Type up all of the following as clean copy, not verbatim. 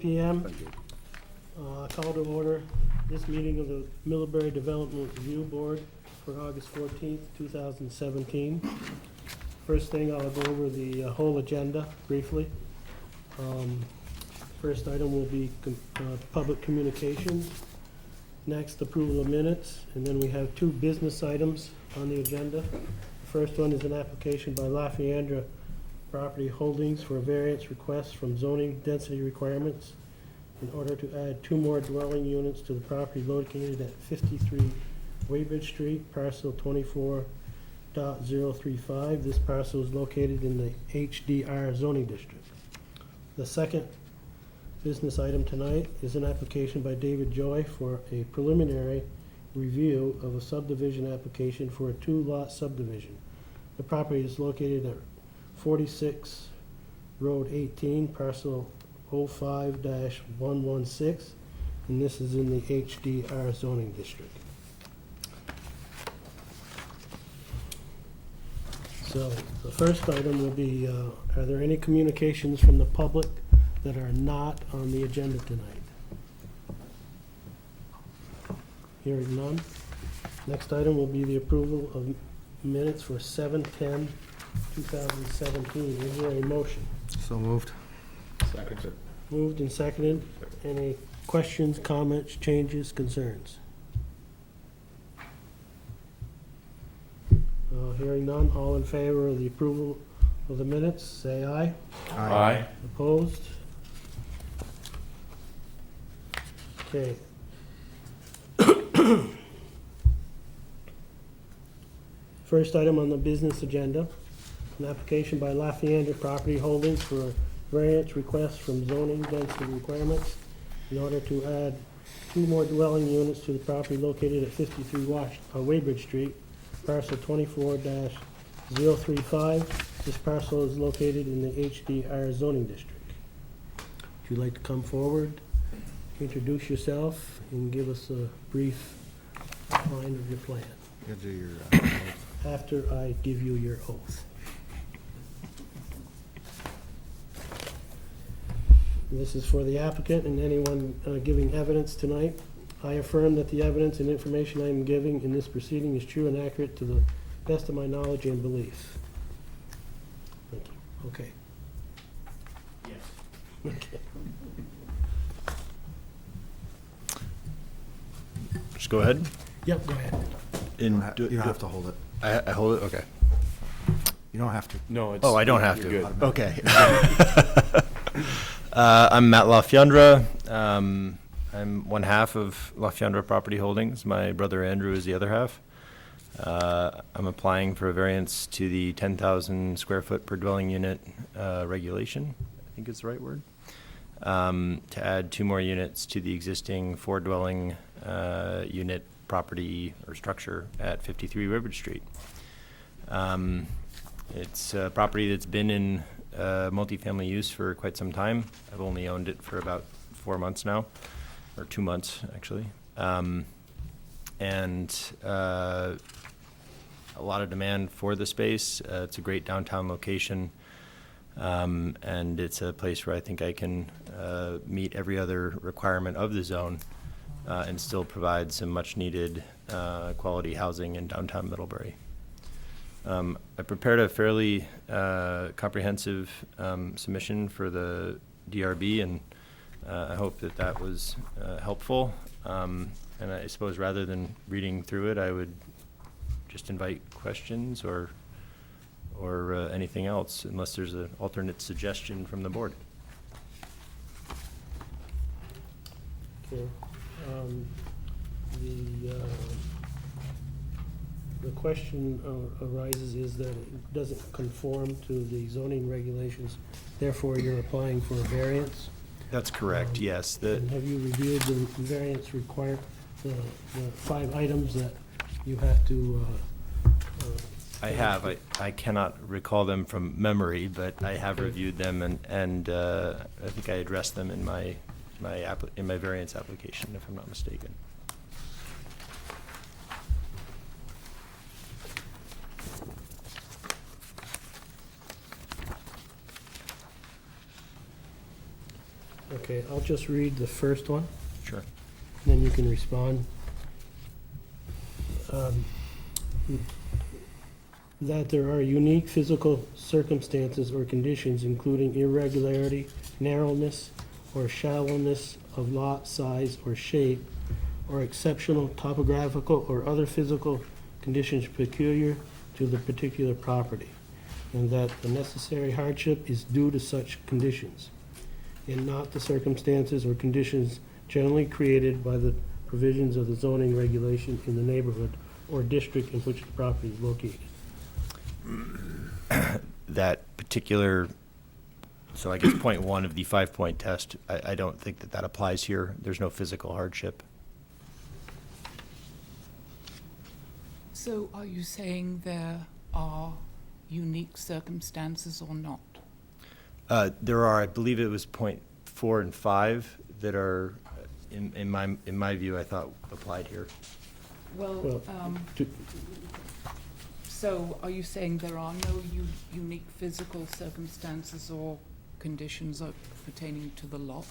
p.m. Call to order this meeting of the Middlebury Development Review Board for August 14th, 2017. First thing, I'll go over the whole agenda briefly. First item will be public communications. Next, approval of minutes, and then we have two business items on the agenda. The first one is an application by Lafayette Property Holdings for a variance request from zoning density requirements in order to add two more dwelling units to the property located at 53 Weybridge Street, parcel 24.035. This parcel is located in the HDR zoning district. The second business item tonight is an application by David Joy for a preliminary review of a subdivision application for a two-lot subdivision. The property is located at 46 Road 18, parcel 05-116, and this is in the HDR zoning district. So the first item will be, are there any communications from the public that are not on the agenda tonight? Hearing none. Next item will be the approval of minutes for 7/10/2017. Is there a motion? So moved. Second. Moved and seconded. Any questions, comments, changes, concerns? Hearing none. All in favor of the approval of the minutes, say aye. Aye. Opposed? Okay. First item on the business agenda, an application by Lafayette Property Holdings for a variance request from zoning density requirements in order to add two more dwelling units to the property located at 53 Weybridge Street, parcel 24-035. This parcel is located in the HDR zoning district. Would you like to come forward, introduce yourself, and give us a brief outline of your plan You do your, after I give you your oath? This is for the applicant and anyone giving evidence tonight. I affirm that the evidence and information I am giving in this proceeding is true and accurate to the best of my knowledge and belief. Thank you. Okay. Yes. Okay. Just go ahead. Yep, go ahead. you don't have to hold it. I hold it? Okay. You don't have to. No, it's. Oh, I don't have to. Good. Okay. I'm Matt LaFiandra. I'm one half of LaFiandra Property Holdings. My brother Andrew is the other half. I'm applying for a variance to the 10,000 square foot per dwelling unit regulation, I think is the right word, to add two more units to the existing four dwelling unit property or structure at 53 Weybridge Street. It's a property that's been in multifamily use for quite some time. I've only owned it for about 4 months now, or 2 months actually. And a lot of demand for the space. It's a great downtown location, and it's a place where I think I can meet every other requirement of the zone and still provide some much needed quality housing in downtown Middlebury. I prepared a fairly comprehensive submission for the DRB, and I hope that that was helpful. And I suppose rather than reading through it, I would just invite questions or anything else, unless there's an alternate suggestion from the board. Okay. The question arises is that it doesn't conform to the zoning regulations, therefore you're applying for a variance. That's correct, yes. And have you reviewed the variance the 5 items that you have to? I have. I cannot recall them from memory, but I have reviewed them, and I think I addressed them in my variance application, if I'm not mistaken. Okay, I'll just read the first one, Sure. then you can respond. That there are unique physical circumstances or conditions, including irregularity, narrowness, or shallowness of lot size or shape, or exceptional topographical or other physical conditions peculiar to the particular property, and that the necessary hardship is due to such conditions, and not the circumstances or conditions generally created by the provisions of the zoning regulation in the neighborhood or district in which the property is located. That particular, so I guess point one of the 5-point test, I don't think that applies here. There's no physical hardship. So are you saying there are unique circumstances or not? There are, I believe it was point 4 and 5 that are, in my view, I thought applied here. Well, to- So are you saying there are no unique physical circumstances or conditions pertaining to the lot?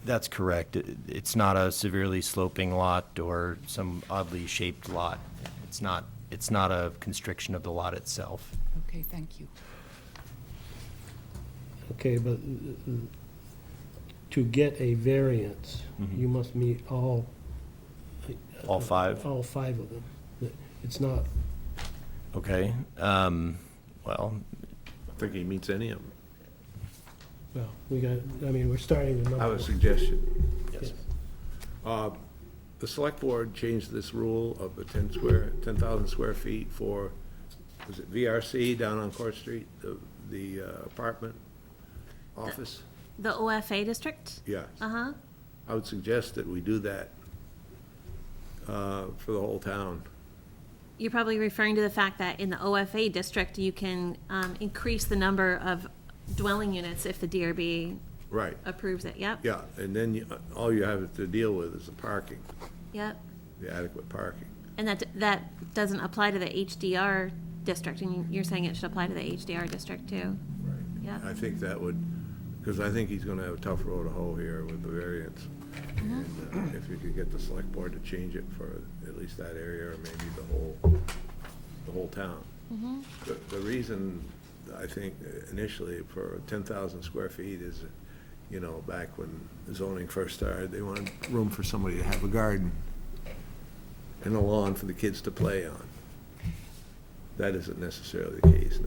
That's correct. It's not a severely sloping lot or some oddly shaped lot. It's not a constriction of the lot itself. Okay, thank you. Okay, but to get a variance, Mhm. you must meet all. All 5? All 5 of them. It's not, Okay. Well, I think he meets any of them. well, we're starting with number I have a 1. suggestion. yes. The select board changed this rule of the 10,000 square feet for, was it VRC down on Court Street, the apartment office? The OFA district? Yes. Uh-huh. I would suggest that we do that for the whole town. You're probably referring to the fact that in the OFA district, you can increase the number of dwelling units if the DRB Right, approves it. Yep, yeah, and then all you have to deal with is the parking, yep. the adequate parking. And that doesn't apply to the HDR district, and you're saying it should apply to the HDR district too? Right. Yep. I think that would, because I think he's gonna have a tough road to hoe here with the variance. And if you could get the select board to change it for at least that area, or maybe the whole town. The reason, I think, initially for 10,000 square feet is, back when zoning first started, they wanted room for somebody to have a garden and a lawn for the kids to play on. That isn't necessarily the case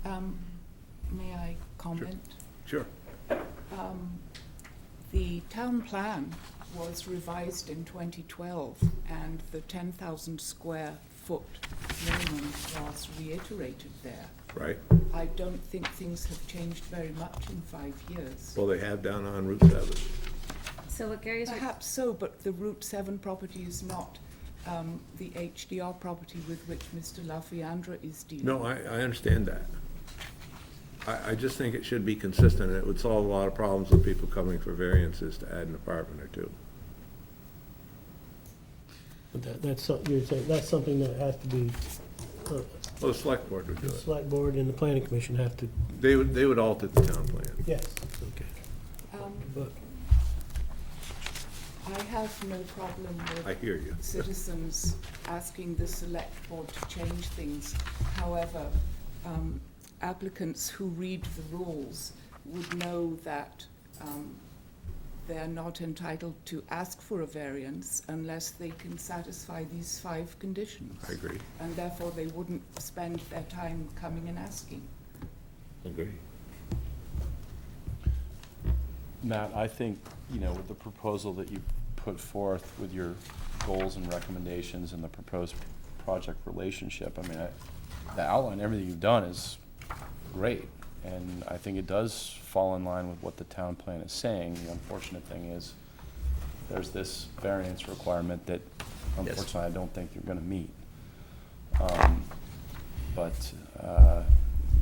now. May I comment? Sure. The town plan was revised in 2012, and the 10,000 square foot minimum was reiterated there. Right? I don't think things have changed very much in 5 years. Well, they have down on Route 7. So what Gary's, Perhaps so, but the Route 7 property is not the HDR property with which Mr. Lafiandra is dealing. No, I understand that. I just think it should be consistent, and it would solve a lot of problems with people coming for variances to add an apartment or two. that's something, you're saying, that's something that has to be, Well, the select board would do the it. select board and the planning commission have to, They would alter the town plan. yes, okay. But, I have no problem I with hear you. citizens asking the select board to change things. However, applicants who read the rules would know that they're not entitled to ask for a variance unless they can satisfy these 5 conditions. I agree. And therefore, they wouldn't spend their time coming and asking. Agree. Matt, I think, with the proposal that you put forth with your goals and recommendations and the proposed project relationship, I mean, the outline, everything you've done is great. And I think it does fall in line with what the town plan is saying. The unfortunate thing is, there's this variance requirement that unfortunately I don't think you're gonna meet.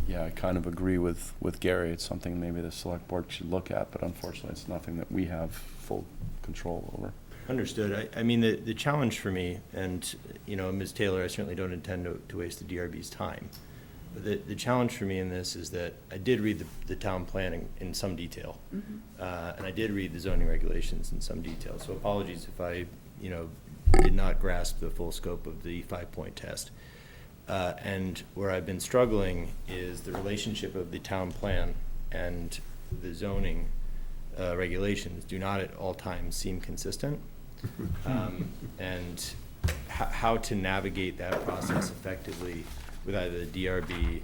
Yeah, I kind of agree with Gary. It's something maybe the select board should look at, but unfortunately, it's nothing that we have full control over. Understood. I mean, the challenge for me, and, Ms. Taylor, I certainly don't intend to waste the DRB's time. The challenge for me in this is that I did read the town plan in some detail. And I did read the zoning regulations in some detail. So apologies if I, did not grasp the full scope of the 5-point test. And where I've been struggling is the relationship of the town plan and the zoning regulations do not at all times seem consistent. And how to navigate that process effectively with either the DRB,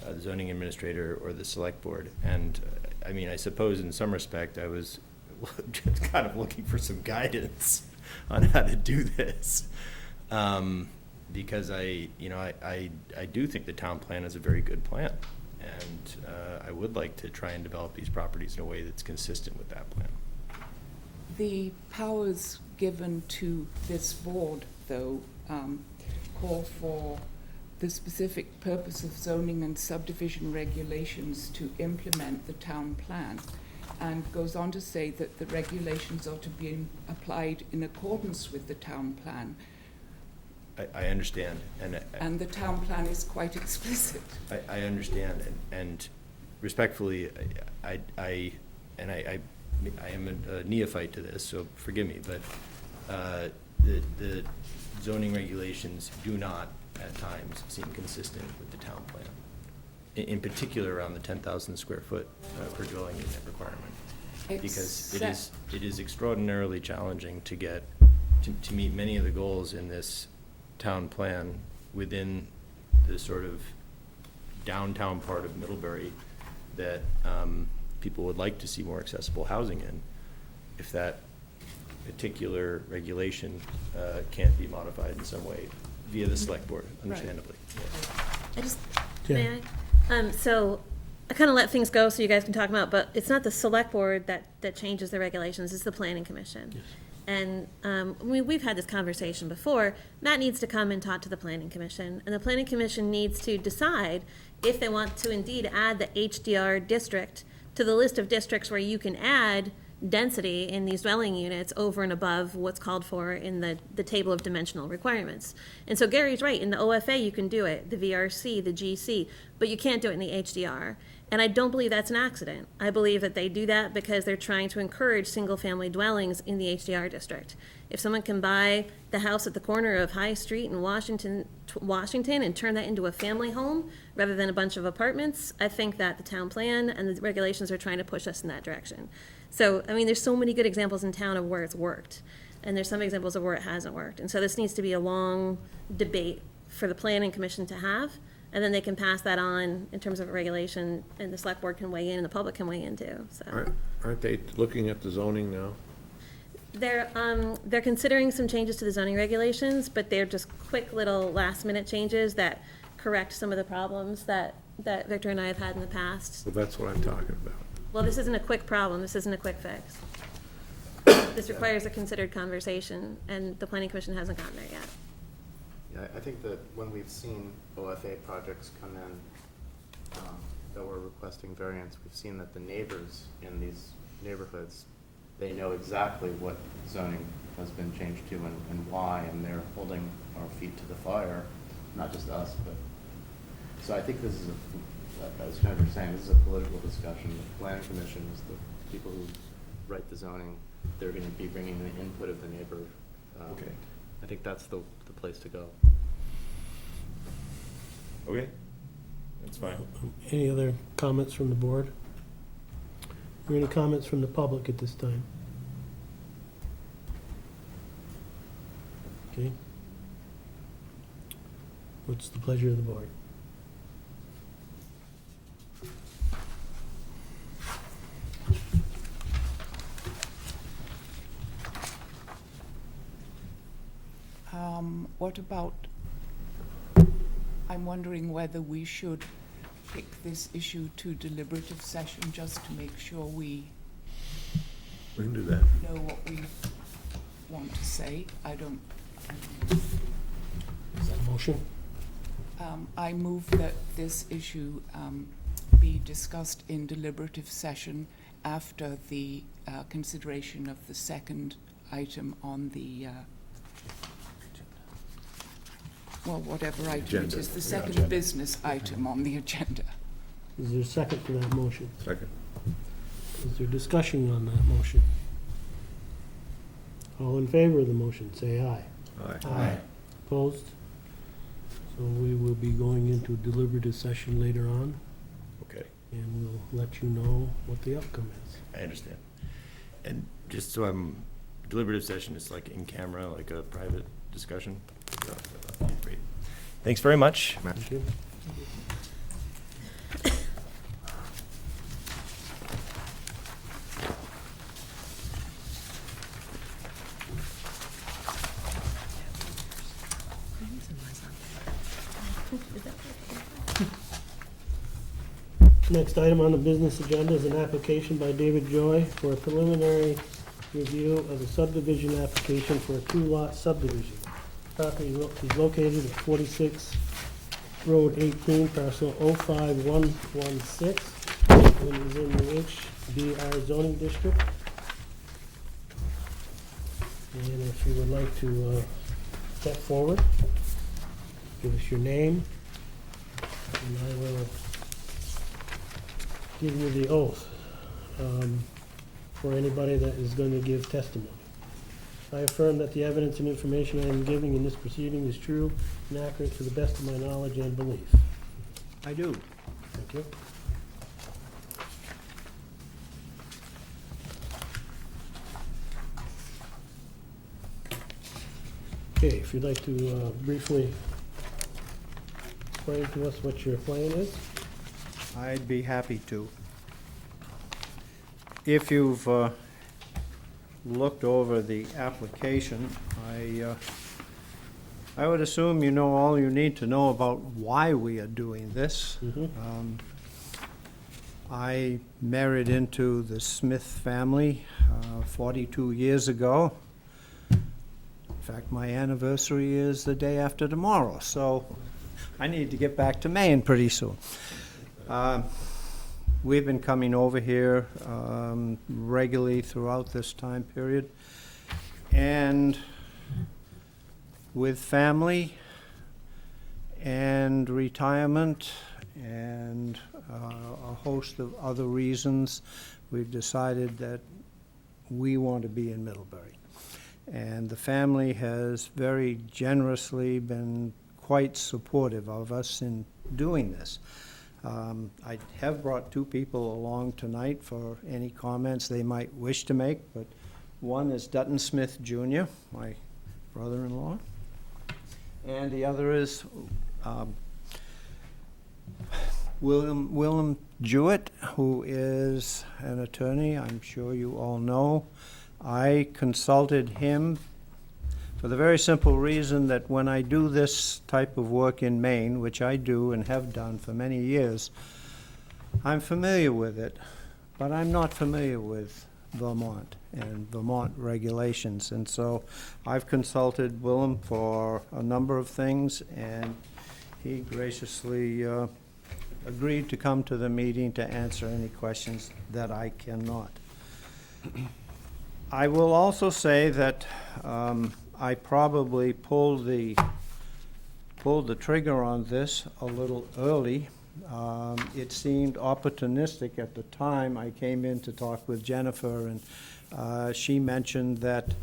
the zoning administrator, or the select board. And I suppose in some respect I was just kind of looking for some guidance on how to do this. Because I do think the town plan is a very good plan. And I would like to try and develop these properties in a way that's consistent with that plan. The powers given to this board, though, call for the specific purpose of zoning and subdivision regulations to implement the town plan, and goes on to say that the regulations are to be applied in accordance with the town plan. I understand, And the town plan is quite explicit. I understand, and respectfully, I am a neophyte to this, so forgive me, but the zoning regulations do not at times seem consistent with the town plan. In particular, around the 10,000 square foot per dwelling unit requirement. Because it is extraordinarily challenging to get, to meet many of the goals in this town plan within the sort of downtown part of Middlebury that people would like to see more accessible housing in, if that particular regulation can't be modified in some way via the select board, understandably. I just, Yeah. may I? So I kind of let things go so you guys can talk about, but it's not the select board that changes the regulations, it's the planning commission. Yes. And we've had this conversation before. Matt needs to come and talk to the planning commission, and the planning commission needs to decide if they want to indeed add the HDR district to the list of districts where you can add density in these dwelling units over and above what's called for in the table of dimensional requirements. And so Gary's right, in the OFA you can do it, the VRC, the GC, but you can't do it in the HDR. And I don't believe that's an accident. I believe that they do that because they're trying to encourage single-family dwellings in the HDR district. If someone can buy the house at the corner of High Street in Washington, and turn that into a family home rather than a bunch of apartments, I think that the town plan and the regulations are trying to push us in that direction. So, there's so many good examples in town of where it's worked, and there's some examples of where it hasn't worked. And so this needs to be a long debate for the planning commission to have, and then they can pass that on in terms of a regulation, and the select board can weigh in, and the public can weigh in too, so. Aren't they looking at the zoning now? They're considering some changes to the zoning regulations, but they're just quick little last-minute changes that correct some of the problems that Victor and I have had in the past. Well, that's what I'm talking about. Well, this isn't a quick problem, this isn't a quick fix. This requires a considered conversation, and the planning commission hasn't gotten there yet. Yeah, I think that when we've seen OFA projects come in that were requesting variance, we've seen that the neighbors in these neighborhoods, they know exactly what zoning has been changed to and why, and they're holding our feet to the fire, not just us, but, so I think this is as kind of saying, this is a political discussion. The planning commission is the people who write the zoning. They're going to be bringing the input of the neighbor. Okay. I think that's the place to go. Okay, that's fine. Any other comments from the board? Or any comments from the public at this time? Okay. What's the pleasure of the board? What about, I'm wondering whether we should kick this issue to deliberative session just to make sure we We can do that. know what we want to say. Is that a motion? I move that this issue be discussed in deliberative session after the consideration of the second item on the well, whatever item it Agenda, is, the yeah. second Agenda. business item on the agenda. Is there a second to that motion? Second. Is there discussion on that motion? All in favor of the motion, say aye. Aye. Opposed? So we will be going into deliberative session later on, Okay, and we'll let you know what the outcome is. I understand. And just so deliberative session is like in camera, like a private discussion? Great. Thanks very much. Thank you. Next item on the business agenda is an application by David Joy for a preliminary review of a subdivision application for a two-lot subdivision. Property is located at 46 Road 18, parcel 05116, and is in the HDR zoning district. And if you would like to step forward, give us your name, and I will give you the oath for anybody that is going to give testimony. I affirm that the evidence and information I am giving in this proceeding is true and accurate to the best of my knowledge and belief. I do. Thank you. Okay, if you'd like to briefly explain to us what your plan is. I'd be happy to. If you've looked over the application, I would assume you know all you need to know about why we are doing this. I married into the Smith family 42 years ago. In fact, my anniversary is the day after tomorrow, so I need to get back to Maine pretty soon. We've been coming over here regularly throughout this time period, and with family and retirement and a host of other reasons, we've decided that we want to be in Middlebury. And the family has very generously been quite supportive of us in doing this. I have brought two people along tonight for any comments they might wish to make, but one is Dutton Smith Jr., my brother-in-law, and the other is William Jewett, who is an attorney, I'm sure you all know. I consulted him for the very simple reason that when I do this type of work in Maine, which I do and have done for many years, I'm familiar with it, but I'm not familiar with Vermont and Vermont regulations. And so I've consulted Willem for a number of things, and he graciously agreed to come to the meeting to answer any questions that I cannot. I will also say that I probably pulled the trigger on this a little early. It seemed opportunistic at the time. I came in to talk with Jennifer, and she mentioned that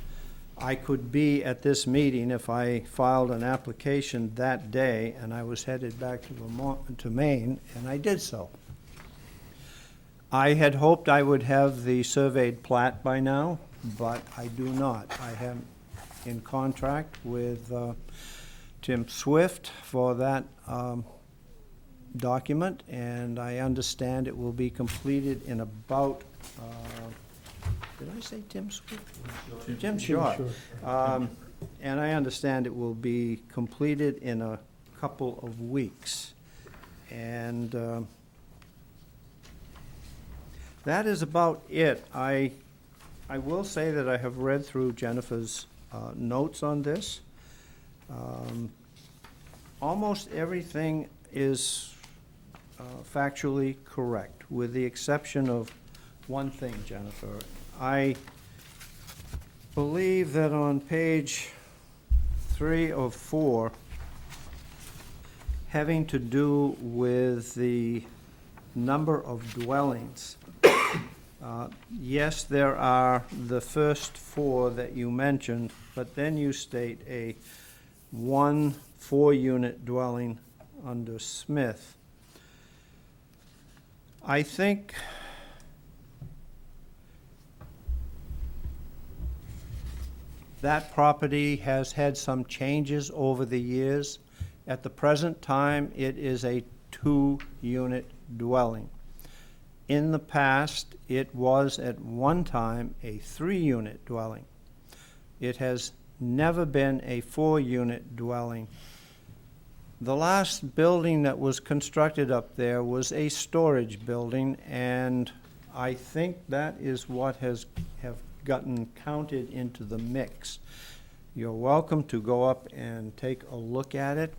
I could be at this meeting if I filed an application that day, and I was headed back to Maine, and I did so. I had hoped I would have the surveyed plat by now, but I do not. I am in contract with Tim Swift for that document, and I understand it will be completed in about, did I say Tim Swift? Jim Short. And I understand it will be completed in a couple of weeks. And that is about it. I will say that I have read through Jennifer's notes on this. Almost everything is factually correct, with the exception of one thing, Jennifer. I believe that on page 3 of 4, having to do with the number of dwellings. Yes, there are the first four that you mentioned, but then you state a 1 4-unit dwelling under Smith. I think that property has had some changes over the years. At the present time, it is a 2-unit dwelling. In the past, it was at one time a 3-unit dwelling. It has never been a 4-unit dwelling. The last building that was constructed up there was a storage building, and I think that is what have gotten counted into the mix. You're welcome to go up and take a look at it.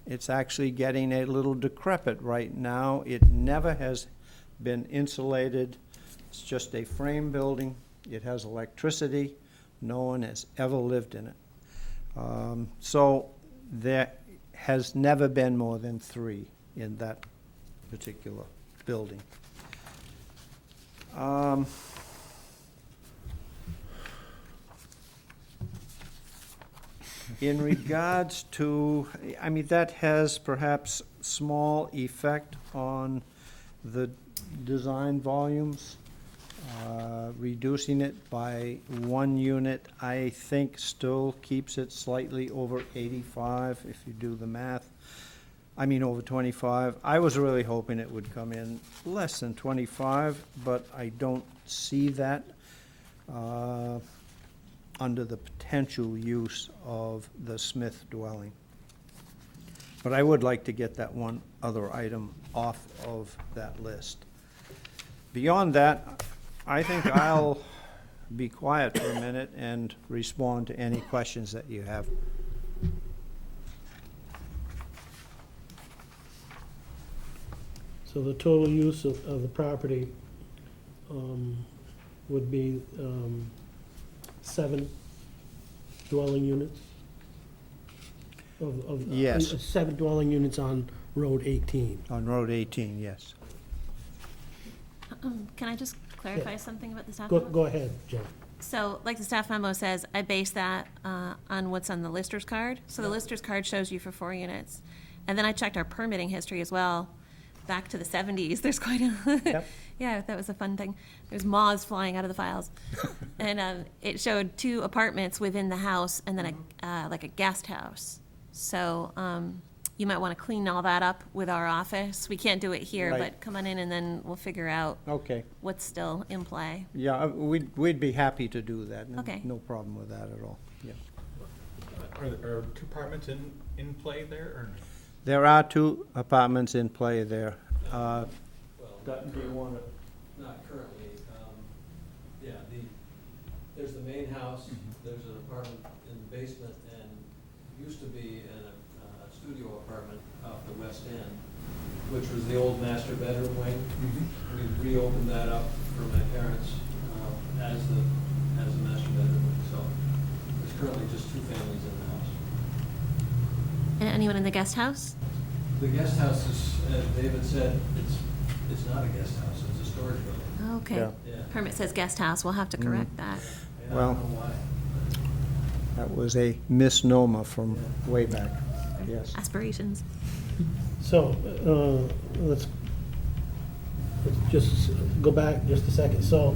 It's actually getting a little decrepit right now. It never has been insulated. It's just a frame building. It has electricity. No one has ever lived in it. So there has never been more than 3 in that particular building. In regards to, I mean, that has perhaps small effect on the design volumes. Reducing it by 1 unit, I think, still keeps it slightly over 85, if you do the math. I mean, over 25. I was really hoping it would come in less than 25, but I don't see that under the potential use of the Smith dwelling. But I would like to get that one other item off of that list. Beyond that, I think I'll be quiet for a minute and respond to any questions that you have. So the total use of the property would be 7 dwelling units? Yes. 7 dwelling units on Road 18. On Road 18, yes. Can I just clarify something about the staff Go, memo? go ahead, Jen. So, like the staff memo says, I base that on what's on the lister's card. So the lister's card shows you for 4 units. And then I checked our permitting history as well, back to the 70s. There's quite a, Yep. yeah, that was a fun thing. There's moths flying out of the files. And it showed 2 apartments within the house and then like a guest house. So you might want to clean all that up with our office. We can't do it here, Right. but come on in and then we'll figure out Okay. what's still in play. Yeah, we'd be happy to do that. No- Okay. No problem with that at all, yeah. Are 2 apartments in play there, or? There are 2 apartments in play there. Well, Dutton, do you want to? not currently. Yeah, there's the main house, there's an apartment in the basement, and used to be a studio apartment off the west end, which was the old master bedroom wing. We reopened that up for my parents as a master bedroom wing, so there's currently just 2 families in the house. And anyone in the guest house? The guest house is, as David said, it's not a guest house, it's a storage building. Okay. Yeah. Yeah. Permit says guest house. We'll have to correct that. And I Well- don't know why. That was a misnomer from way back, yes. Aspirations. So, let's just go back just a second. So,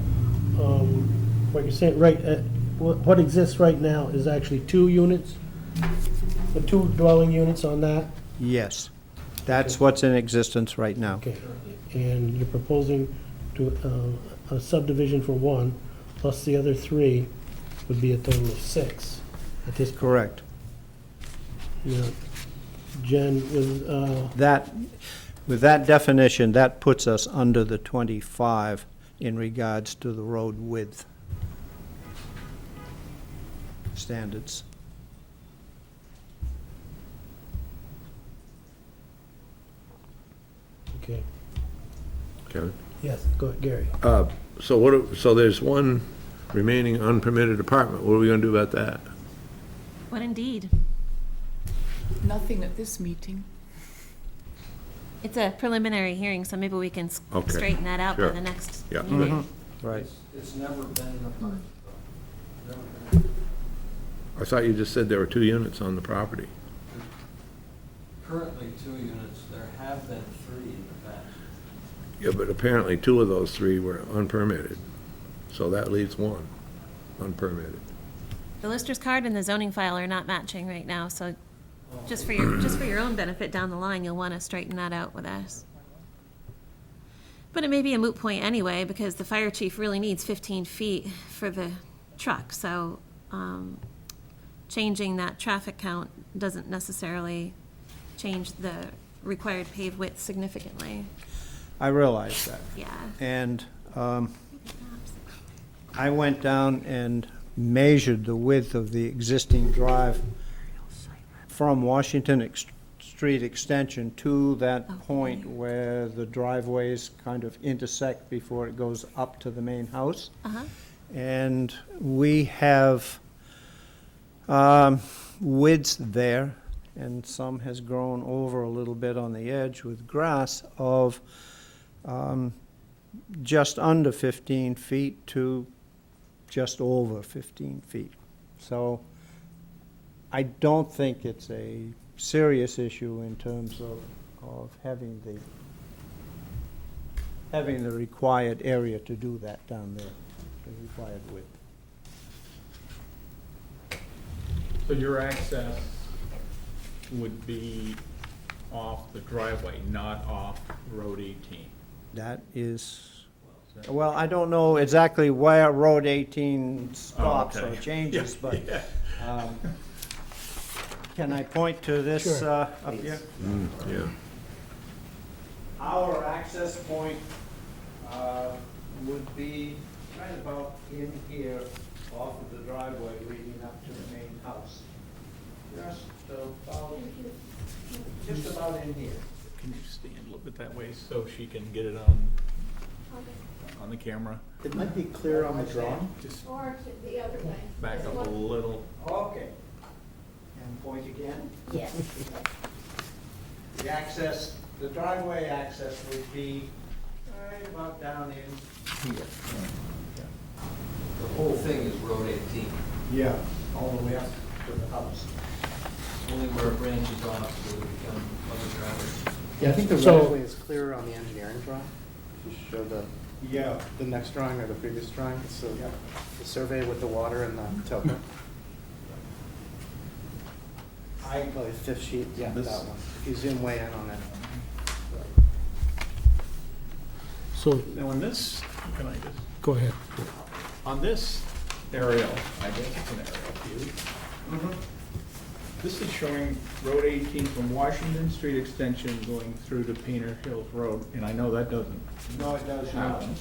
what you're saying, right, what exists right now is actually 2 units? The 2 dwelling units on that? Yes. That's what's in existence right now. Okay. And you're proposing to, a subdivision for 1, plus the other 3 would be a total of 6 at this point. Correct. Now, Jen, With that definition, that puts us under the 25 in regards to the road width standards. okay, Kevin? yes, go ahead, Gary. So there's 1 remaining unpermitted apartment. What are we gonna do about that? What indeed? Nothing at this meeting. It's a preliminary hearing, so maybe we can Okay. straighten that out by Sure. the next Yeah. meeting. Right. It's never been an apartment, though. Never been. I thought you just said there were 2 units on the property. Currently 2 units, there have been 3 in the past. Yeah, but apparently 2 of those 3 were unpermitted, so that leaves 1 unpermitted. The lister's card and the zoning file are not matching right now, so just for your own benefit down the line, you'll want to straighten that out with us. But it may be a moot point anyway, because the fire chief really needs 15 feet for the truck, so changing that traffic count doesn't necessarily change the required paved width significantly. I realize that. Yeah. And I went down and measured the width of the existing drive from Washington Street Extension to that point where the driveways kind of intersect before it goes up to the main house. Uh-huh. And we have widths there, and some has grown over a little bit on the edge with grass of just under 15 feet to just over 15 feet. So I don't think it's a serious issue in terms of having the required area to do that down there, the required width. So your access would be off the driveway, not off Road 18? That is, well, I don't know exactly where Road 18 stops or okay. changes, but Yeah. can I point to this Sure. up here? Yeah. Our access point would be right about in here off of the driveway leading up to the main house. Just about in here. Can you stand a little bit that way so she can get it on the camera? It might be clear on the drawing. Just Or to the other way. back up a little. Okay. And point again. Yes. The driveway access would be right about down in here. The whole thing is Road 18, Yeah, all the way up to the house. only where it branches off to become other driveways. Yeah, I think the So- right of way is clearer on the engineering drawing. If you show Yeah. the next drawing or the previous drawing, so Yeah. the survey with the water and the topo. Probably 5th sheet, yeah, that This- one. If you zoom way in on it. So, Now on this, can I just, go ahead. on this aerial, I guess it's an aerial view. This is showing Road 18 from Washington Street Extension going through to Painter Hills Road, and I know that doesn't No, it does not. happen.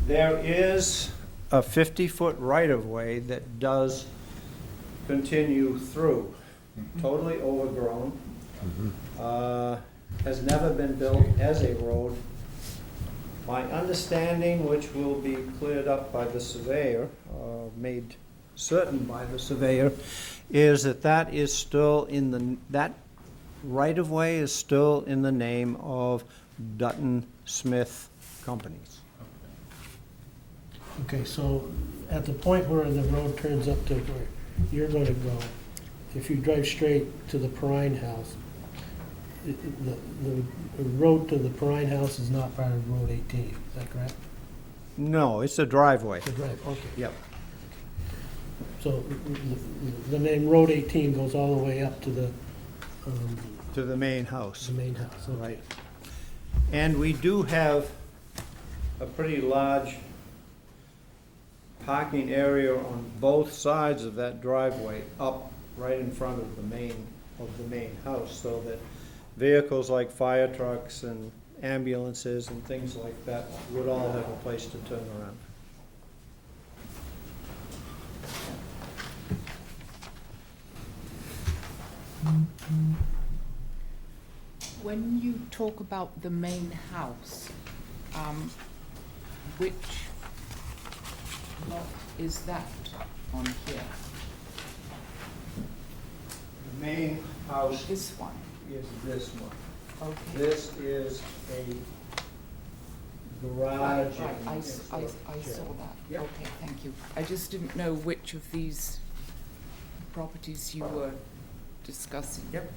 There is a 50-foot right-of-way that does continue through, totally overgrown. Has never been built as a road. My understanding, which will be cleared up by the surveyor, made certain by the surveyor, is that that is still that right-of-way is still in the name of Dutton Smith Companies. Okay, so at the point where the road turns up to where you're gonna go, if you drive straight to the Perrine house, the road to the Perrine house is not part of Road 18, is that correct? No, it's a driveway. The drive, okay. Yep. So the name Road 18 goes all the way up to the To the main house. main house, okay. Right. And we do have a pretty large parking area on both sides of that driveway up right in front of the main house, so that vehicles like fire trucks and ambulances and things like that would all have a place to turn around. When you talk about the main house, which lot is that on here? main house This one, is this one. okay. This is a Right, garage. right, and I extra saw shed. that. Yep. Okay, thank you. I just didn't know which of these properties you were discussing. Yep.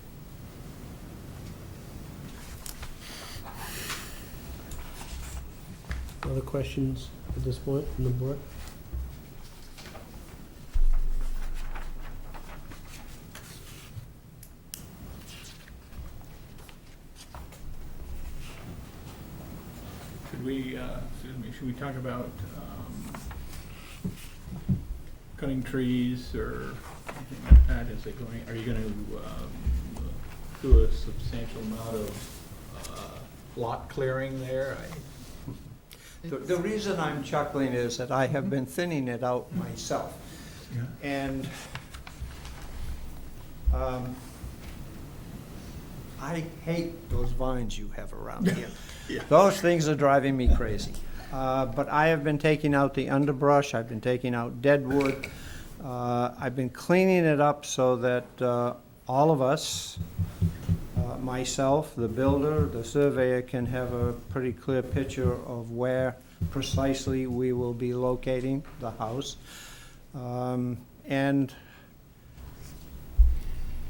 Other questions at this point from the board? Should we talk about cutting trees or anything like that? Is it going, are you gonna do a substantial amount of lot clearing there? The reason I'm chuckling is that I have been thinning it out myself. And I hate those vines you have around here. Those things are driving me crazy. But I have been taking out the underbrush, I've been taking out dead wood. I've been cleaning it up so that all of us, myself, the builder, the surveyor, can have a pretty clear picture of where precisely we will be locating the house. And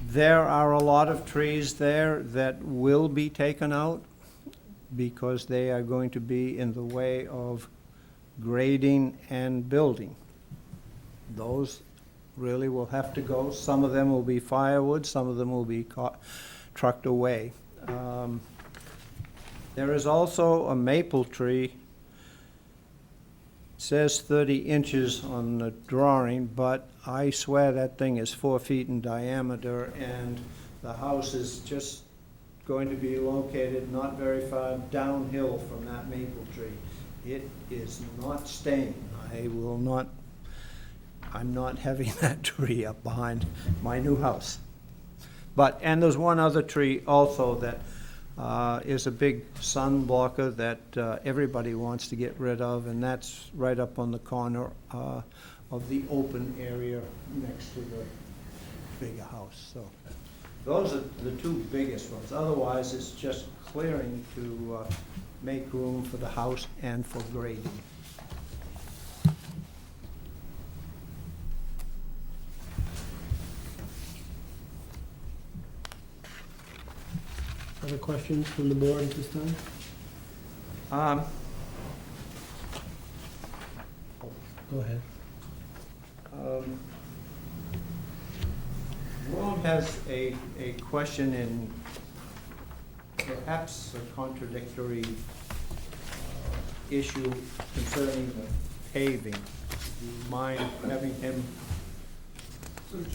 there are a lot of trees there that will be taken out because they are going to be in the way of grading and building. Those really will have to go. Some of them will be firewood, some of them will be trucked away. There is also a maple tree. It says 30 inches on the drawing, but I swear that thing is 4 feet in diameter, and the house is just going to be located not very far downhill from that maple tree. It is not staying. I'm not having that tree up behind my new house. And there's one other tree also that is a big sun blocker that everybody wants to get rid of, and that's right up on the corner of the open area next to the bigger house. So those are the two biggest ones. Otherwise, it's just clearing to make room for the house and for grading. Other questions from the board at this time? Go ahead. Ron has a question in perhaps a contradictory issue concerning the paving. Do you mind having him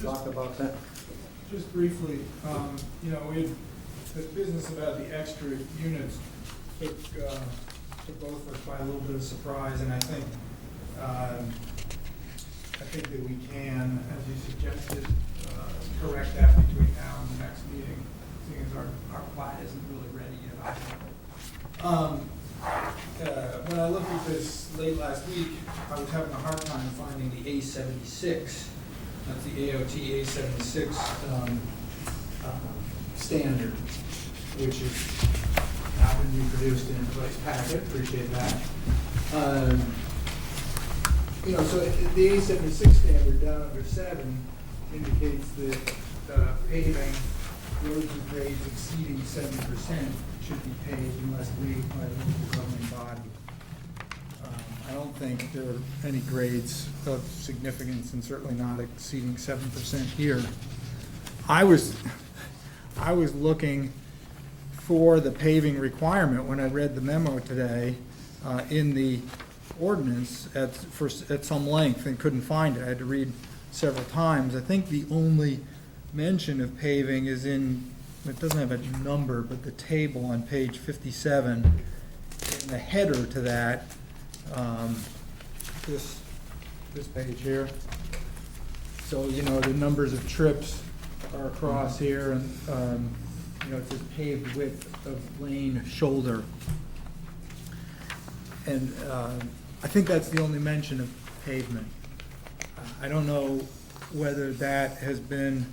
talk about that? Just briefly, you know, the business about the extra units took both of us by a little bit of surprise, and I think that we can, as you suggested, correct that between now and the next meeting, seeing as our plat isn't really ready yet. When I looked at this late last week, I was having a hard time finding the A76. That's the AOT A76 standard, which is now been reproduced in everybody's packet. Appreciate that. You know, so the A76 standard down under 7 indicates that paving roads with grades exceeding 70% should be paved unless waived by the local governing body. I don't think there are any grades of significance, and certainly not exceeding 7% here. I was looking for the paving requirement when I read the memo today in the ordinance at some length and couldn't find it. I had to read several times. I think the only mention of paving is in, it doesn't have a number, but the table on page 57, in the header to that, this page here. So, you know, the numbers of trips are across here, and, you know, it says paved width of lane shoulder. And I think that's the only mention of pavement. I don't know whether that has been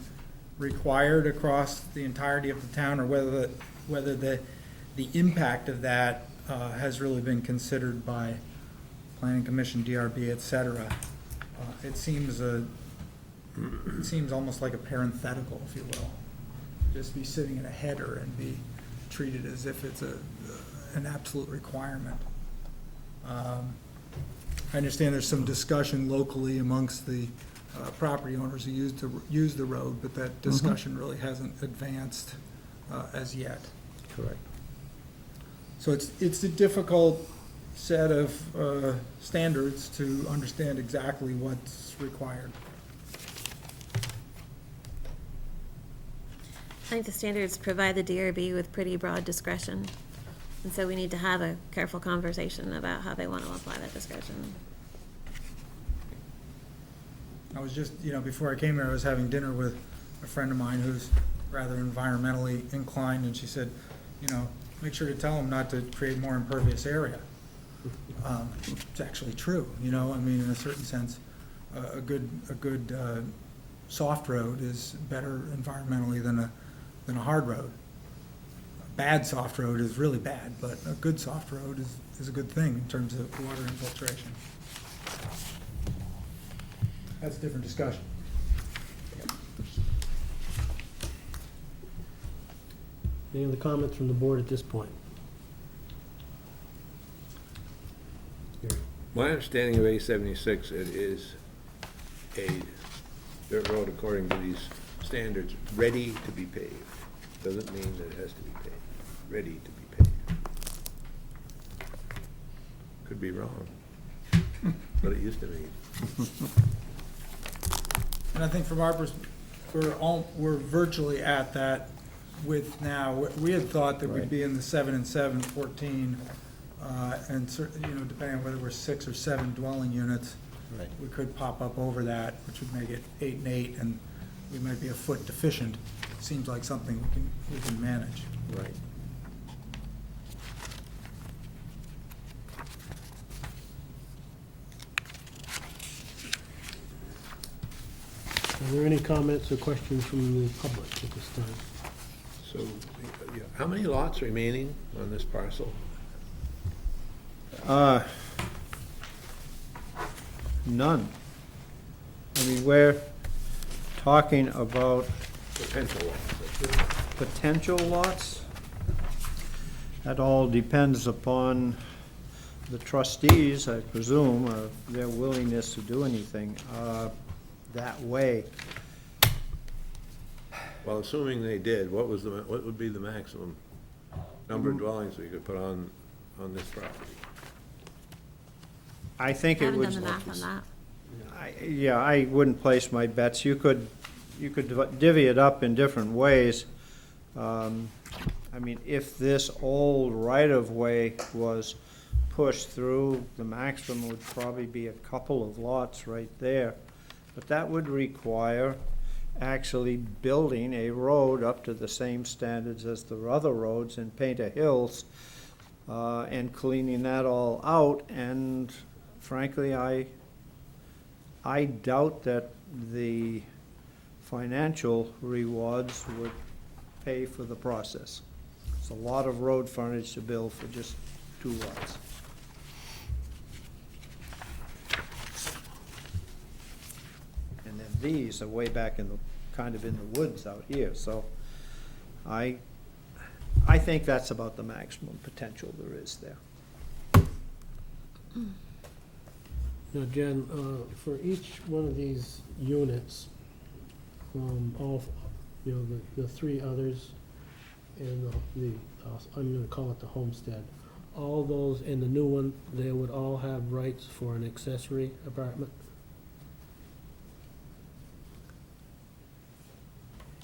required across the entirety of the town, or whether the impact of that has really been considered by Planning Commission, DRB, et cetera. It seems almost like a parenthetical, if you will. Just be sitting in a header and be treated as if it's an absolute requirement. I understand there's some discussion locally amongst the property owners who use the road, but that discussion really hasn't advanced as yet. Correct. So it's a difficult set of standards to understand exactly what's required. I think the standards provide the DRB with pretty broad discretion, and so we need to have a careful conversation about how they want to apply that discretion. I was just, before I came here, I was having dinner with a friend of mine who's rather environmentally inclined, and she said, make sure to tell them not to create more impervious area. It's actually true, in a certain sense, a good soft road is better environmentally than a hard road. A bad soft road is really bad, but a good soft road is a good thing in terms of water infiltration. That's a different discussion. Any other comments from the board at this point? My understanding of A76, it is a dirt road according to these standards, ready to be paved. Doesn't mean that it has to be paved, ready to be paved. Could be wrong, but it used to mean. And I think from our perspective, we're virtually at that width now. We had thought that we'd be in the 7 and 7, 14, and depending on whether we're 6 or 7 dwelling units, we could pop up over that, which would make it 8 and 8, and we might be a foot deficient. Seems like something we can manage. Right. Are there any comments or questions from the public at this time? So, how many lots remaining on this parcel? None. I mean, we're talking about Potential lots. potential lots. That all depends upon the trustees, I presume, their willingness to do anything that way. Well, assuming they did, what would be the maximum number of dwellings we could put on this property? I think I it haven't would. done the math on that. I wouldn't place my bets. You could divvy it up in different ways. I mean, if this old right-of-way was pushed through, the maximum would probably be a couple of lots right there. But that would require actually building a road up to the same standards as the other roads in Painter Hills, and cleaning that all out. And frankly, I doubt that the financial rewards would pay for the process. It's a lot of road frontage to build for just 2 lots. And then these are way back in the, kind of in the woods out here, so I think that's about the maximum potential there is there. Now, Jen, for each one of these units, all, the 3 others, and I'm gonna call it the homestead, all those, and the new one, they would all have rights for an accessory apartment?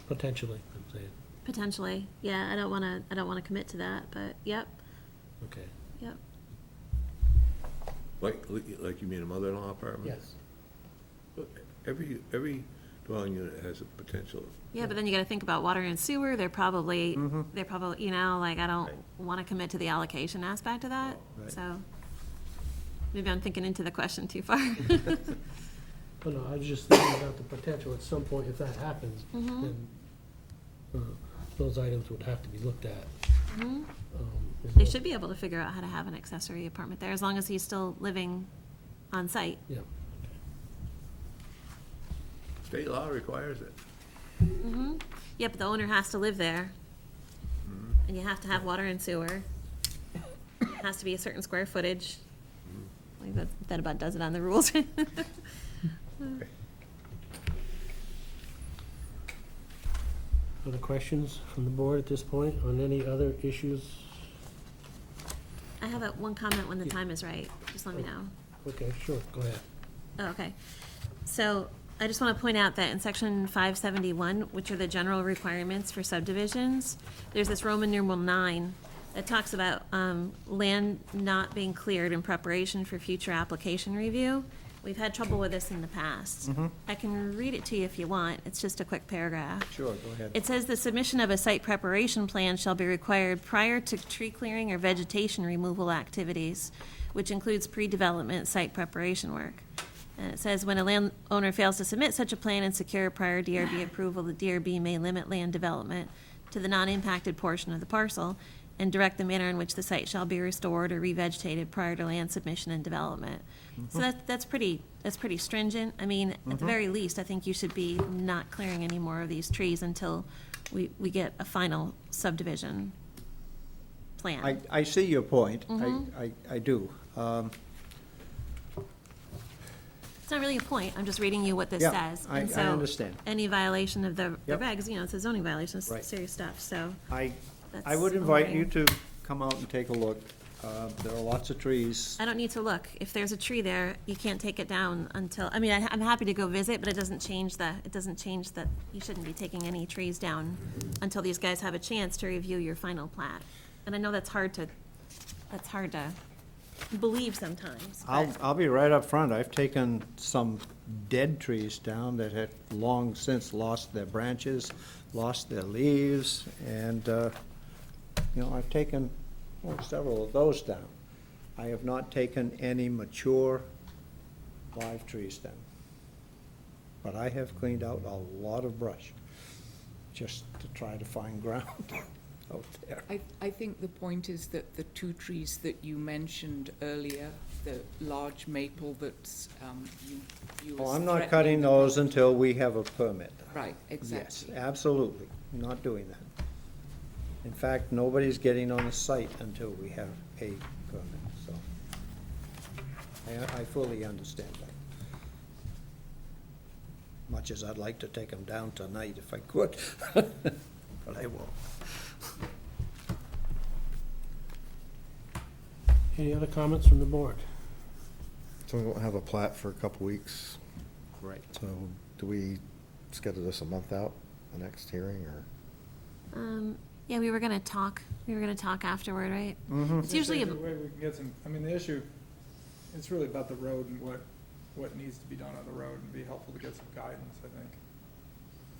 Potentially, I'm saying. Potentially, yeah, I don't wanna commit to that, but yep, Okay. yep. Like you mean a mother-in-law apartment? Yes. Every dwelling unit has a potential. Yeah, but then you gotta think about water and sewer, they're probably, I don't wanna commit to the allocation aspect of that, Right. so. Maybe I'm thinking into the question too far. Oh, no, I was just thinking about the potential at some point, if that happens, Mhm. then those items would have to be looked at. Mhm. Is They that- should be able to figure out how to have an accessory apartment there, as long as he's still living on site. Yeah. State law requires it. Mhm. Yeah, but the owner has to live there, and you have to have water and sewer. It has to be a certain square footage. Like that about does it on the rules. Other questions from the board at this point on any other issues? I have one comment when the time is right. Just let me know. Okay, sure, go ahead. Oh, okay. So I just want to point out that in section 571, which are the general requirements for subdivisions, there's this Roman numeral 9 that talks about land not being cleared in preparation for future application review. We've had trouble with this in the past. I can read it to you if you want. It's just a quick paragraph. Sure, go ahead. It says the submission of a site preparation plan shall be required prior to tree clearing or vegetation removal activities, which includes pre-development site preparation work. And it says when a landowner fails to submit such a plan and secure prior DRB approval, the DRB may limit land development to the non-impacted portion of the parcel and direct the manner in which the site shall be restored or revegetated prior to land submission and development. So that's pretty stringent. I mean, at the very least, I think you should be not clearing any more of these trees until we get a final subdivision plan. I see your point. I do. It's not really a point, I'm just reading you what this Yeah, says. I And so understand. any violation of the Yep. regs, it's a zoning violation, it's Right. serious stuff, so. I that's would all invite right. you to come out and take a look. There are lots of trees. I don't need to look. If there's a tree there, you can't take it down until, I mean, I'm happy to go visit, but it doesn't change that you shouldn't be taking any trees down until these guys have a chance to review your final plat. And I know that's hard to believe sometimes, but I'll be right up front. I've taken some dead trees down that had long since lost their branches, lost their leaves, and, I've taken several of those down. I have not taken any mature live trees down. But I have cleaned out a lot of brush, just to try to find ground out there. I think the point is that the two trees that you mentioned earlier, the large maple that's, you view as Oh, I'm not threatening cutting the those pro- until we have a permit. Right, Yes, exactly. absolutely, not doing that. In fact, nobody's getting on the site until we have a permit, so. I fully understand that. Much as I'd like to take them down tonight if I could, but I won't. Any other comments from the board? So we won't have a plat for a couple weeks. Right. So do we schedule this a month out, the next hearing, or? yeah, we were gonna talk afterward, right? Mm-hmm. It's usually, There's a way we can get some, I mean, the issue, it's really about the road and what needs to be done on the road, and be helpful to get some guidance, I think.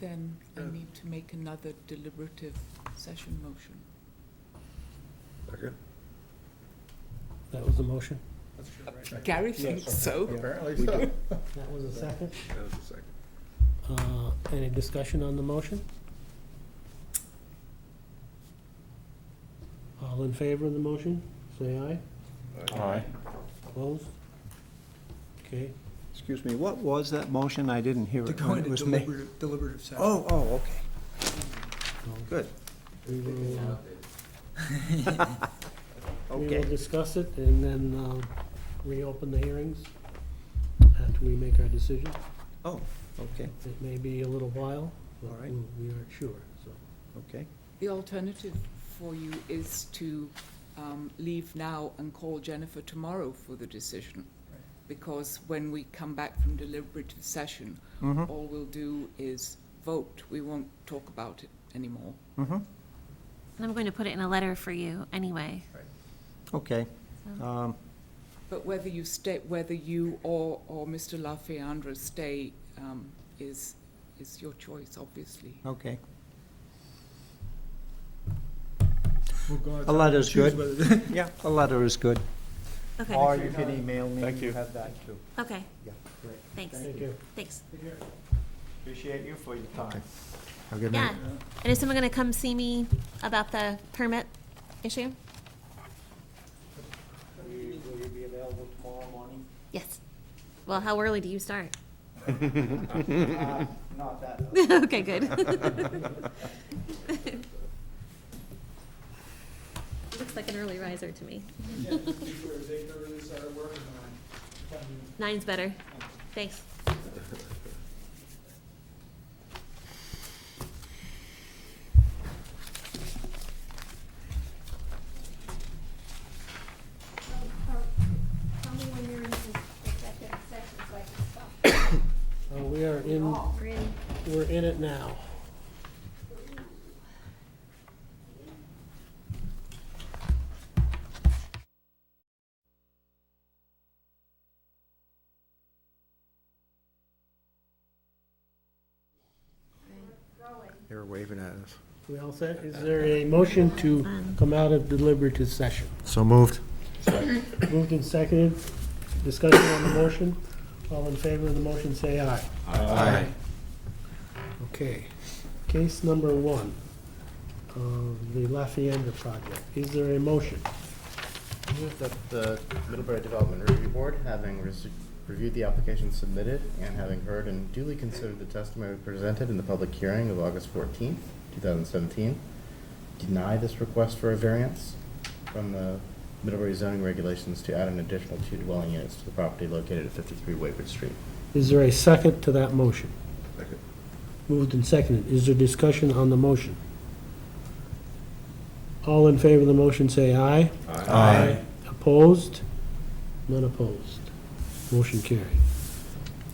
Then I Yeah. need to make another deliberative session motion. Second? That was the motion? That's true, right? Gary thinks so. Apparently We so. do. That was a second. That was the second. Any discussion on the motion? All in favor of the motion, say aye. Aye. Opposed? Okay, Excuse me, what was that motion? I didn't hear To it go when it into was made. deliberative session. Oh, okay. Good. we will, we will Okay. discuss it and then reopen the hearings after we make our decision. Oh, okay, It may be a little while, but All right. we aren't sure, so. okay. The alternative for you is to leave now and call Jennifer tomorrow for the decision. Because when we come back from deliberative session, Mm-hmm, all we'll do is vote. We won't talk about it anymore. mm-hmm, and I'm going to put it in a letter for you anyway. okay. So- But whether you stay, whether you or Mr. LaFeandra stay is your choice, obviously. Okay. We'll go out A letter's choose good. whether- Yeah, a letter is good. Okay, Or you can email me. Thank you. Have that too. okay, Yeah, great. thanks, Thank you. thanks. Appreciate you for your time. Have a good Yeah. night. And is someone gonna come see me about the permit issue? Will you be available tomorrow morning? Yes. Well, how early do you start? Not that early. Okay, good. Looks like an early riser to me. Yeah, before they go really start working on it. 9's better. Thanks. Tell me when you're in executive session so I can stop. We're in it now. You're waving at us. We all set? Is there a motion to come out of deliberative session? So moved. Moved and seconded. Discussion on the motion. All in favor of the motion, say aye. Aye. Okay. Case number 1 of the Lafayette project. Is there a motion? I move that the Middlebury Development Review Board, having reviewed the application submitted and having heard and duly considered the testimony presented in the public hearing of August 14th, 2017, deny this request for a variance from the Middlebury zoning regulations to add an additional 2 dwelling units to the property located at 53 Wakewood Street. Is there a second to that motion? Second. Moved and seconded. Is there discussion on the motion? All in favor of the motion, say aye. Aye. Opposed? None opposed. Motion carried.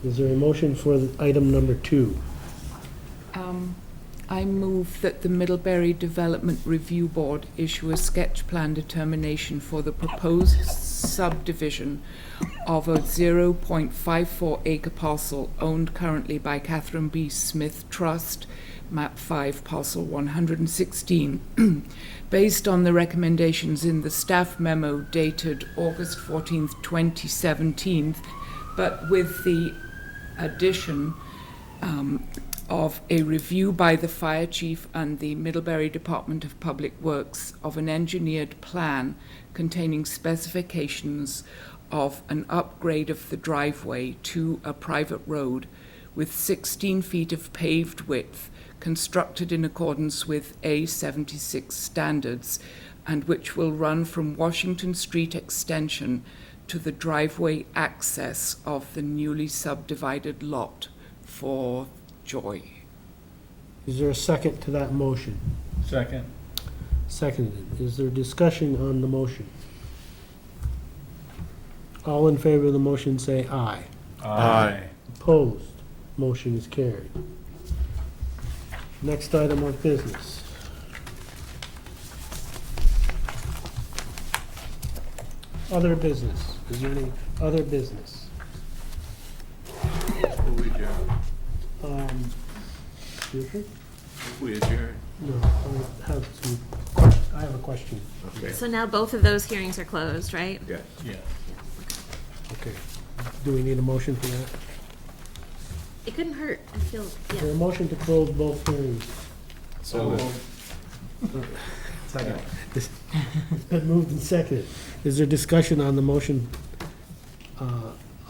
Is there a motion for item number 2? I move that the Middlebury Development Review Board issue a sketch plan determination for the proposed subdivision of a 0.54 acre parcel owned currently by Catherine B. Smith Trust, map 5, parcel 116, based on the recommendations in the staff memo dated August 14th, 2017, but with the addition of a review by the fire chief and the Middlebury Department of Public Works of an engineered plan containing specifications of an upgrade of the driveway to a private road with 16 feet of paved width, constructed in accordance with A76 standards, and which will run from Washington Street Extension to the driveway access of the newly subdivided lot for Joy. Is there a second to that motion? Second. Seconded. Is there discussion on the motion? All in favor of the motion, say aye. Aye. Opposed? Motion is carried. Next item of business. Other business. Is there any other business? Who we adjourn? Excuse me? We adjourn. No, I have a question. Okay. So now both of those hearings are closed, right? Yes. Yeah. Okay. Do we need a motion for that? It couldn't hurt, I feel, Is there a yeah. motion to close both hearings? So Second. It's been moved and seconded. Is there discussion on the motion?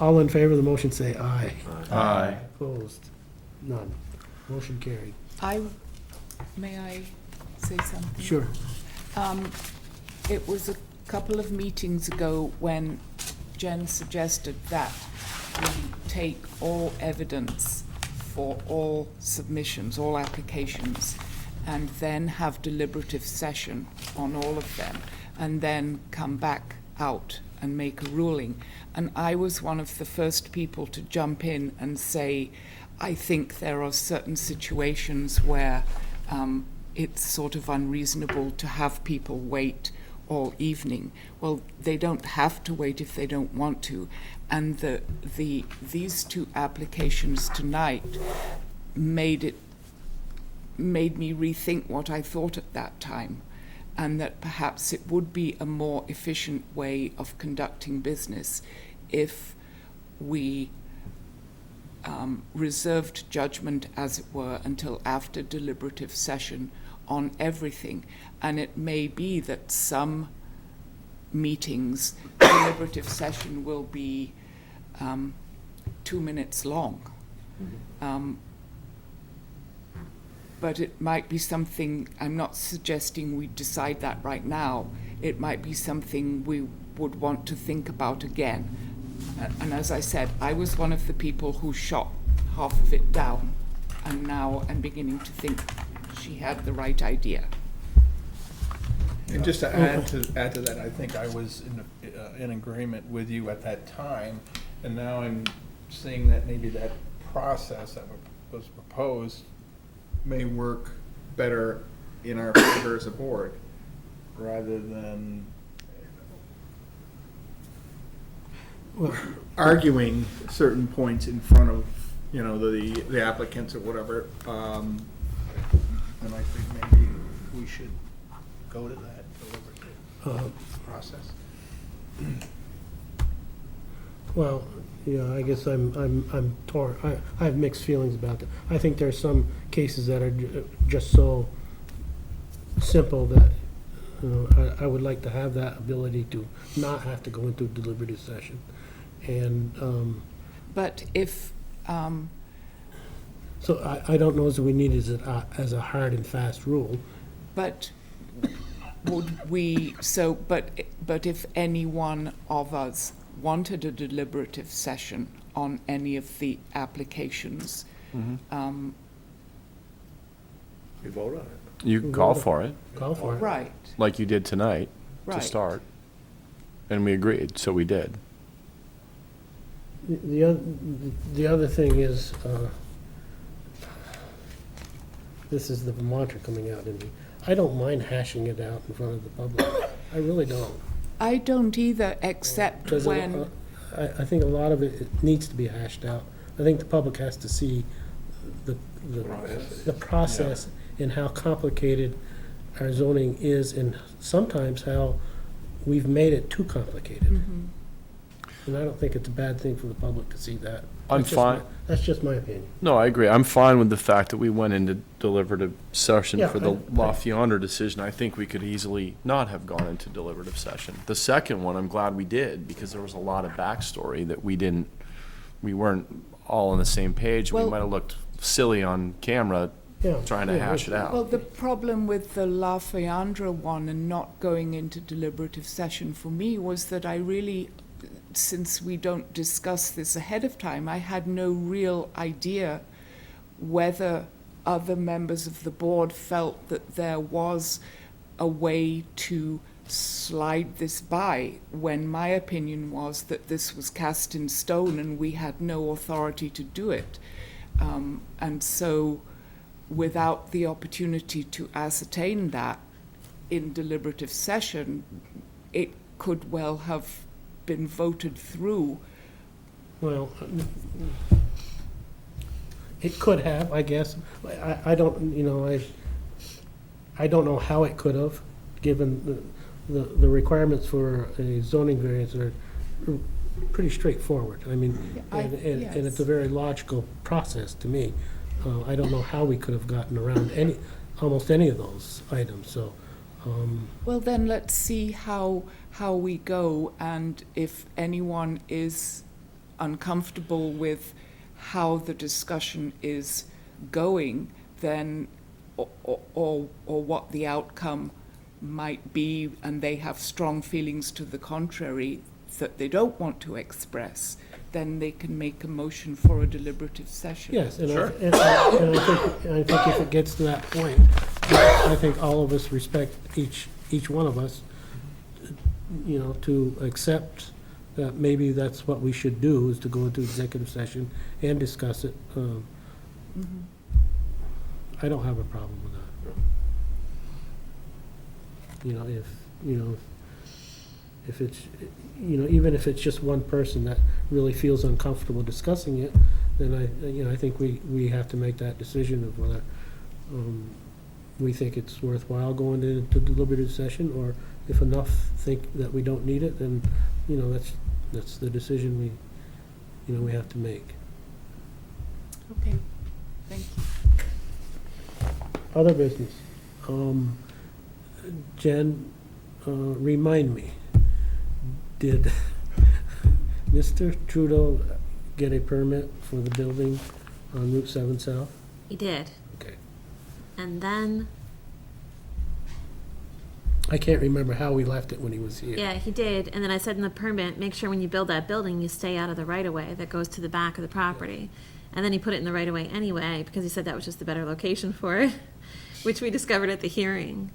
All in favor of the motion, say aye. Aye. Opposed? None. Motion carried. May I say something? Sure. It was a couple of meetings ago when Jen suggested that we take all evidence for all submissions, all applications, and then have deliberative session on all of them, and then come back out and make a ruling. And I was one of the first people to jump in and say, I think there are certain situations where it's sort of unreasonable to have people wait all evening. Well, they don't have to wait if they don't want to. And these 2 applications tonight made me rethink what I thought at that time, and that perhaps it would be a more efficient way of conducting business if we reserved judgment, as it were, until after deliberative session on everything. And it may be that some meetings, deliberative session will be 2 minutes long. But it might be something, I'm not suggesting we decide that right now. It might be something we would want to think about again. And as I said, I was one of the people who shot half of it down, and now I'm beginning to think she had the right idea. And just to add to that, I think I was in agreement with you at that time, and now I'm seeing that maybe that process that was proposed may work better in our favor as a board, rather than arguing certain points in front of, the applicants or whatever. And I think maybe we should go to that deliberative process. Well, I guess I'm torn. I have mixed feelings about that. I think there's some cases that are just so simple that I would like to have that ability to not have to go into a deliberative session. And But if, so I don't know if we need it as a hard and fast rule. but would we, but if any one of us wanted a deliberative session on any of the applications, You vote on it. You can call for it, Call for it. right, like you did tonight, to Right. start. And we agreed, so we did. The other thing is, this is the Vermonter coming out in me. I don't mind hashing it out in front of the public. I really don't. I don't either, except Because when, I think a lot of it needs to be hashed out. I think the public has to see the process and how complicated our zoning is, and sometimes how we've made it too complicated. Mhm. And I don't think it's a bad thing for the public to see that. I'm That's just fine. That's just my opinion. No, I agree. I'm fine with the fact that we went into deliberative session Yeah, for the I- Lafayette decision. I think we could easily not have gone into deliberative session. The second one, I'm glad we did, because there was a lot of backstory that we weren't all on the same page. We Well- might have looked silly on camera Yeah, trying to yeah, hash it well, out. the problem with the La Fiandra one and not going into deliberative session for me was that I really, since we don't discuss this ahead of time, I had no real idea whether other members of the board felt that there was a way to slide this by, when my opinion was that this was cast in stone and we had no authority to do it. And so, without the opportunity to ascertain that in deliberative session, it could well have been voted through. Well, it could have, I guess. I don't, I don't know how it could have, given the requirements for a zoning variance are pretty straightforward. I mean, and it's a very logical process to me. I don't know how we could have gotten around almost any of those items, so. Well, then let's see how we go, and if anyone is uncomfortable with how the discussion is going, then, or what the outcome might be, and they have strong feelings to the contrary that they don't want to express, then they can make a motion for a deliberative session. Yes, and Sure. I think if it gets to that point, I think all of us respect each one of us, to accept that maybe that's what we should do, is to go into executive session and discuss it. I don't have a problem with that. If it's, even if it's just one person that really feels uncomfortable discussing it, then I think we have to make that decision of whether we think it's worthwhile going into deliberative session, or if enough think that we don't need it, then, that's the decision we have to make. Okay, thank you. Other business. Jen, remind me, did Mr. Trudeau get a permit for the building on Route 7 South? He did. Okay. And then, I can't remember how we left it when he was here. yeah, he did. And then I said in the permit, make sure when you build that building, you stay out of the right-of-way that goes to the back of the property. And then he put it in the right-of-way anyway, because he said that was just the better location for it, which we discovered at the hearing.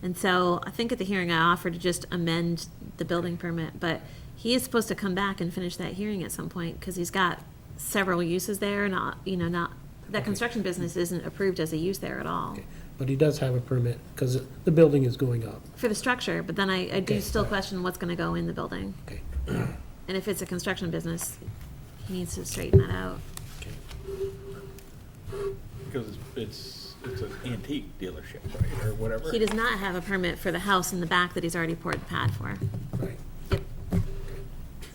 And so I think at the hearing, I offered to just amend the building permit, but he is supposed to come back and finish that hearing at some point, because he's got several uses there, not, that construction business isn't approved as a use there at all. Okay. But he does have a permit, because the building is going up. For the structure, but then I do Okay. still question what's gonna go in the building. Okay. And if it's a construction business, he needs to straighten that out. Because it's an antique dealership, right, or whatever. He does not have a permit for the house in the back that he's already poured the pad for. Right. Yep.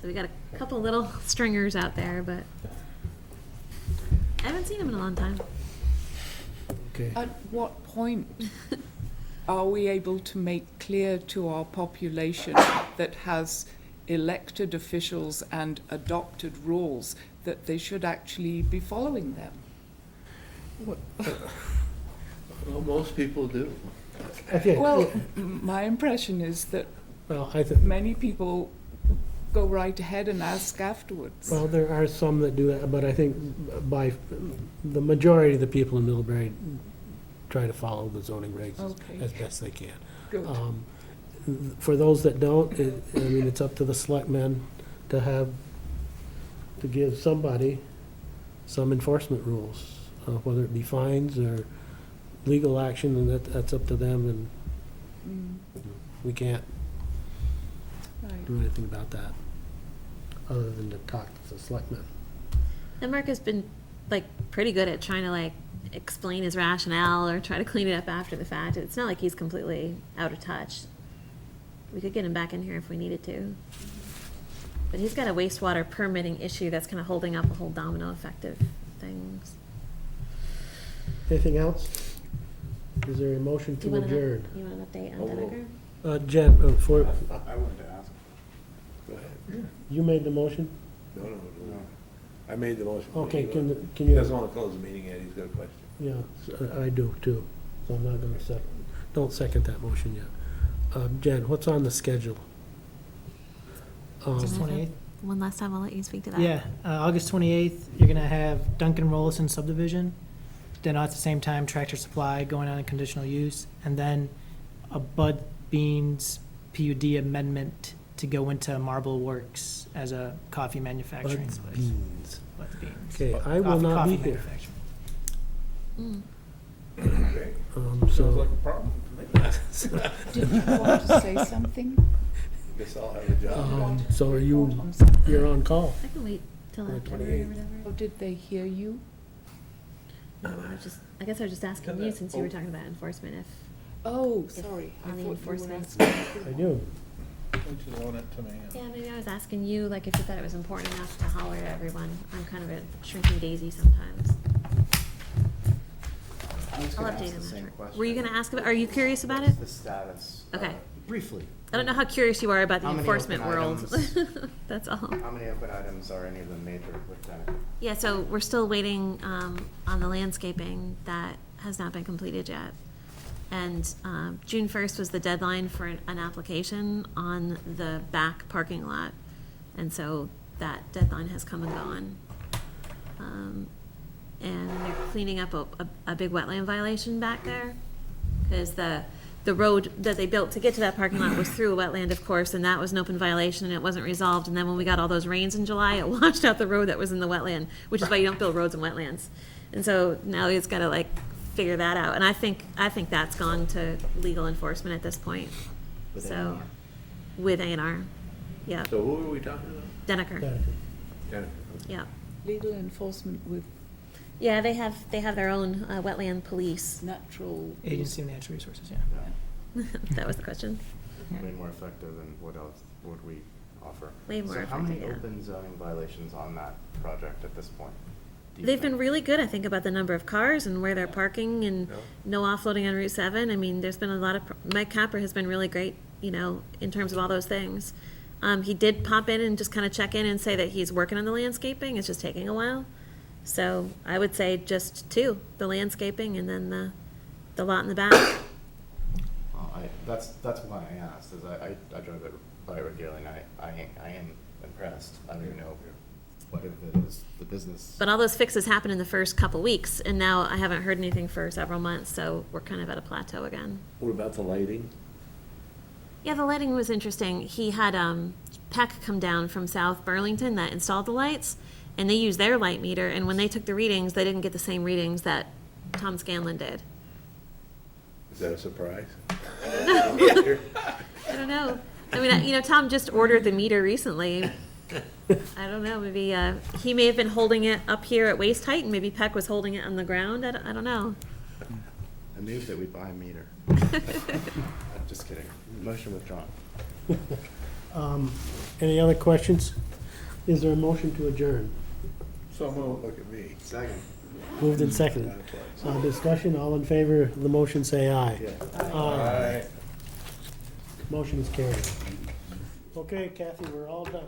So we got a couple little stringers out there, but I haven't seen him in a long time. Okay. At what point are we able to make clear to our population that has elected officials and adopted rules that they should actually be following them? Well, most people do. Okay. Well, my impression is that Well, I think, many people go right ahead and ask afterwards. well, there are some that do that, but I think by, the majority of the people in Middlebury try to follow the zoning regs Okay. as best they can. Good. For those that don't, I mean, it's up to the selectmen to give somebody some enforcement rules, whether it be fines or legal action, and that's up to them, and Mm, we can't right. do anything about that, other than to talk to the selectmen. And Mark has been like pretty good at trying to like explain his rationale or try to clean it up after the fact. It's not like he's completely out of touch. We could get him back in here if we needed to. But he's got a wastewater permitting issue that's kind of holding up a whole domino effect of things. Anything else? Is there a motion Do you to want adjourn? you want an update on Oh, Dedeker? Jen, for, I wanted to ask. Go ahead. you made the motion? No. I made the motion. Okay, can He you? doesn't want to close the meeting yet, he's got a question. Yeah, I do too, so I'm not gonna don't second that motion yet. Jen, what's on the schedule? August 28th? One last time, I'll let you speak to that. Yeah, August 28th, you're going to have Duncan Rollison subdivision. Then at the same time, Tractor Supply going on a conditional use. And then a Bud Beans PUD amendment to go into Marble Works as a coffee manufacturing Bud's place. Beans. Bud Beans. Okay, I will not Coffee be here. manufacturing. Mm. Okay. So, Sounds like a problem to me. Did you want to say something? Guess I'll have a job. so are you, I'm sorry. you're on call? I can wait till Or after 28th. or whatever. Or did they hear you? No, I guess I was just asking you, since you were talking about enforcement, if, Oh, If sorry. I on the thought you were enforcement. asking. I do. Don't you loan it to me? yeah, maybe I was asking you, like, if you thought it was important enough to holler at everyone. I'm kind of a shrinking daisy sometimes. I was I'll gonna update ask him the same after. question. Were you gonna ask about, are you curious about it? What's the status? Okay. Briefly. I don't know how curious you are about the How many enforcement open world. items? That's all. How many open items are any of them major with Deneker? Yeah, so we're still waiting on the landscaping that has not been completed yet. And June 1st was the deadline for an application on the back parking lot. And so that deadline has come and gone. And they're cleaning up a big wetland violation back there. Because the road that they built to get to that parking lot was through a wetland, of course, and that was an open violation, and it wasn't resolved. And then when we got all those rains in July, it washed out the road that was in the wetland, which is why you don't build roads in wetlands. And so now he's got to like figure that out. And I think that's gone to legal enforcement at this point. With So, A&R? with A&R, yeah. So who are we talking about? Deneker, Jennifer. yeah. Legal Legal enforcement with Yeah, they have their own wetland police. natural. Agency of Natural Resources, yeah. That was the question. Way more effective, and what else would we offer? Way more So how many effective, yeah. open zoning violations on that project at this point? They've been really good, I think, about the number of cars and where they're parking and Yeah. no offloading on Route 7. I mean, there's been a lot of, Mike Capper has been really great, you know, in terms of all those things. He did pop in and just kind of check in and say that he's working on the landscaping, it's just taking a while. So I would say just two, the landscaping and then the lot in the back. Well, that's why I asked, is I drive it by regularly, and I am impressed. I don't even know what if it is the business. But all those fixes happened in the first couple weeks, and now I haven't heard anything for several months, so we're kind of at a plateau again. What about the lighting? Yeah, the lighting was interesting. He had Peck come down from South Burlington that installed the lights, and they used their light meter, and when they took the readings, they didn't get the same readings that Tom Scanlon did. Is that a surprise? I don't know. I mean, you know, Tom just ordered the meter recently. I don't know, maybe he may have been holding it up here at waist height, and maybe Peck was holding it on the ground. I don't know. I moved that we buy a meter. I'm just kidding. Motion withdrawn. Any other questions? Is there a motion to adjourn? So moved. Look at me. Second. Moved and seconded. Discussion, all in favor of the motion, say aye. Aye. Motion is carried. Okay, Kathy, we're all done.